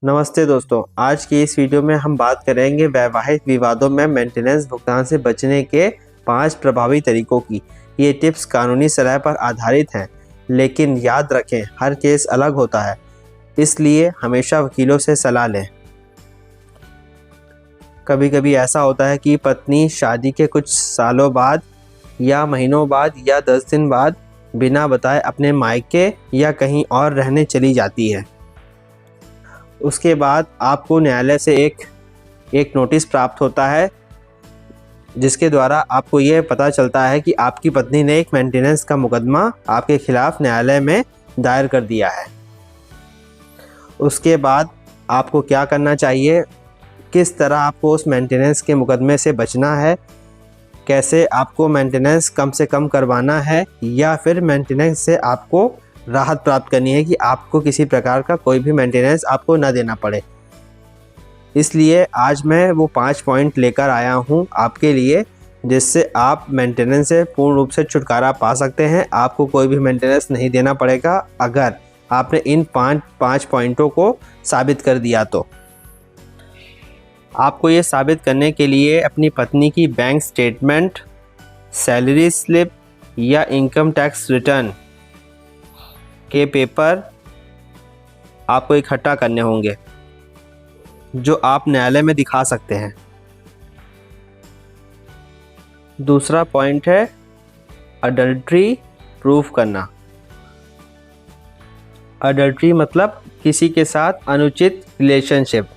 नमस्ते दोस्तों, आज की इस वीडियो में हम बात करेंगे वैवाहिक विवादों में मेंटेनेंस भुगतान से बचने के 5 प्रभावी तरीकों की। ये टिप्स कानूनी सलाह पर आधारित हैं, लेकिन याद रखें हर केस अलग होता है, इसलिए हमेशा वकीलों से सलाह लें। कभी कभी ऐसा होता है कि पत्नी शादी के कुछ सालों बाद या महीनों बाद या 10 दिन बाद बिना बताए अपने मायके या कहीं और रहने चली जाती है। उसके बाद आपको न्यायालय से एक नोटिस प्राप्त होता है, जिसके द्वारा आपको ये पता चलता है कि आपकी पत्नी ने एक मेंटेनेंस का मुकदमा आपके खिलाफ न्यायालय में दायर कर दिया है। उसके बाद आपको क्या करना चाहिए, किस तरह आपको उस मेंटेनेंस के मुकदमे से बचना है, कैसे आपको मेंटेनेंस कम से कम करवाना है या फिर मेंटेनेंस से आपको राहत प्राप्त करनी है कि आपको किसी प्रकार का कोई भी मेंटेनेंस आपको ना देना पड़े। इसलिए आज मैं वो 5 पॉइंट लेकर आया हूँ आपके लिए, जिससे आप मेंटेनेंस से पूर्ण रूप से छुटकारा पा सकते हैं। आपको कोई भी मेंटेनेंस नहीं देना पड़ेगा अगर आपने इन 5 पॉइंटों को साबित कर दिया तो। आपको ये साबित करने के लिए अपनी पत्नी की बैंक स्टेटमेंट, सैलरी स्लिप या इनकम टैक्स रिटर्न के पेपर आपको इकट्ठा करने होंगे, जो आप न्यायालय में दिखा सकते हैं। दूसरा पॉइंट है अडल्ट्री प्रूफ करना। अडल्ट्री मतलब किसी के साथ अनुचित रिलेशनशिप।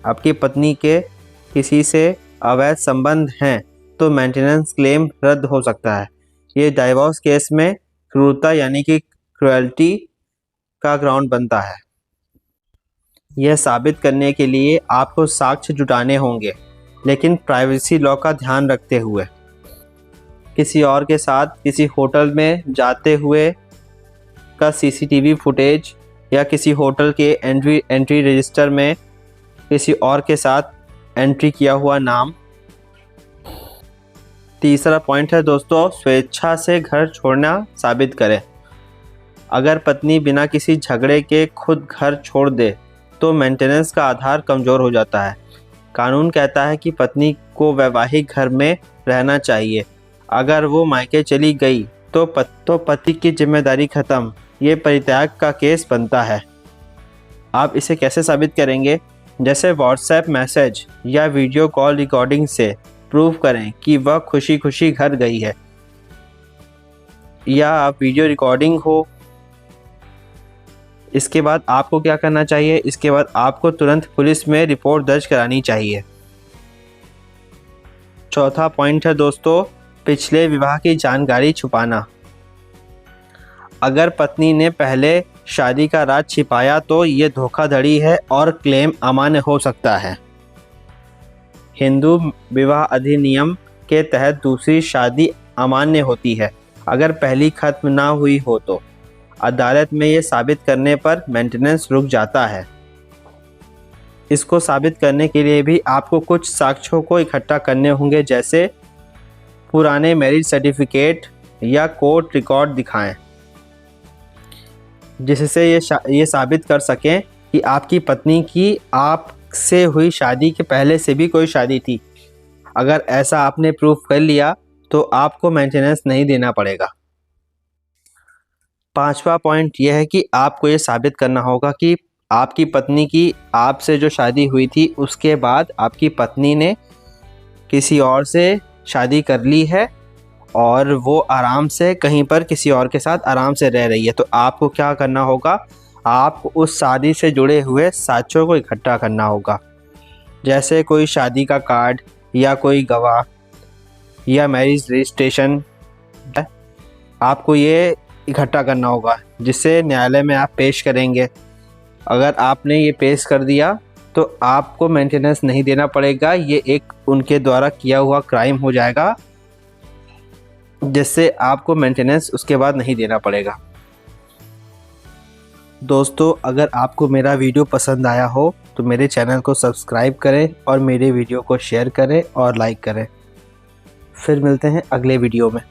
आपकी पत्नी के किसी से अवैध संबंध हैं तो मेंटेनेंस क्लेम रद्द हो सकता है। ये डाइवोर्स केस में क्रूरता यानी कि क्रुएल्टी का ग्राउंड बनता है। यह साबित करने के लिए आपको साक्ष्य जुटाने होंगे, लेकिन प्राइवेसी लॉ का ध्यान रखते हुए। किसी और के साथ किसी होटल में जाते हुए का सीसीटीवी फुटेज या किसी होटल के एंट्री रजिस्टर में किसी और के साथ एंट्री किया हुआ नाम। तीसरा पॉइंट है दोस्तों, स्वेच्छा से घर छोड़ना साबित करें। अगर पत्नी बिना किसी झगड़े के खुद घर छोड़ दे तो मेंटेनेंस का आधार कमज़ोर हो जाता है। कानून कहता है कि पत्नी को वैवाहिक घर में रहना चाहिए। अगर वो मायके चली गई तो पति की जिम्मेदारी खत्म। ये परित्याग का केस बनता है। आप इसे कैसे साबित करेंगे? जैसे व्हाट्सएप मैसेज या वीडियो कॉल रिकॉर्डिंग से प्रूव करें कि वह खुशी खुशी घर गई है, या आप वीडियो रिकॉर्डिंग हो। इसके बाद आपको क्या करना चाहिए? इसके बाद आपको तुरंत पुलिस में रिपोर्ट दर्ज करानी चाहिए। चौथा पॉइंट है दोस्तों, पिछले विवाह की जानकारी छुपाना। अगर पत्नी ने पहले शादी का राज छिपाया तो ये धोखाधड़ी है और क्लेम अमान्य हो सकता है। हिंदू विवाह अधिनियम के तहत दूसरी शादी अमान्य होती है अगर पहली खत्म ना हुई हो तो। अदालत में ये साबित करने पर मेंटेनेंस रुक जाता है। इसको साबित करने के लिए भी आपको कुछ साक्ष्यों को इकट्ठा करने होंगे, जैसे पुराने मैरिज सर्टिफिकेट या कोर्ट रिकॉर्ड दिखाएं, जिससे ये साबित कर सकें कि आपकी पत्नी की आपसे हुई शादी के पहले से भी कोई शादी थी। अगर ऐसा आपने प्रूफ कर लिया तो आपको मेंटेनेंस नहीं देना पड़ेगा। 5वां पॉइंट यह है कि आपको ये साबित करना होगा कि आपकी पत्नी की आपसे जो शादी हुई थी उसके बाद आपकी पत्नी ने किसी और से शादी कर ली है और वो आराम से कहीं पर किसी और के साथ आराम से रह रही है। तो आपको क्या करना होगा, आपको उस शादी से जुड़े हुए साक्ष्यों को इकट्ठा करना होगा, जैसे कोई शादी का कार्ड या कोई गवाह या मैरिज रजिस्ट्रेशन। आपको ये इकट्ठा करना होगा, जिसे न्यायालय में आप पेश करेंगे। अगर आपने ये पेश कर दिया तो आपको मेंटेनेंस नहीं देना पड़ेगा। ये एक उनके द्वारा किया हुआ क्राइम हो जाएगा, जिससे आपको मेंटेनेंस उसके बाद नहीं देना पड़ेगा। दोस्तों, अगर आपको मेरा वीडियो पसंद आया हो तो मेरे चैनल को सब्सक्राइब करें और मेरे वीडियो को शेयर करें और लाइक करें। फिर मिलते हैं अगले वीडियो में।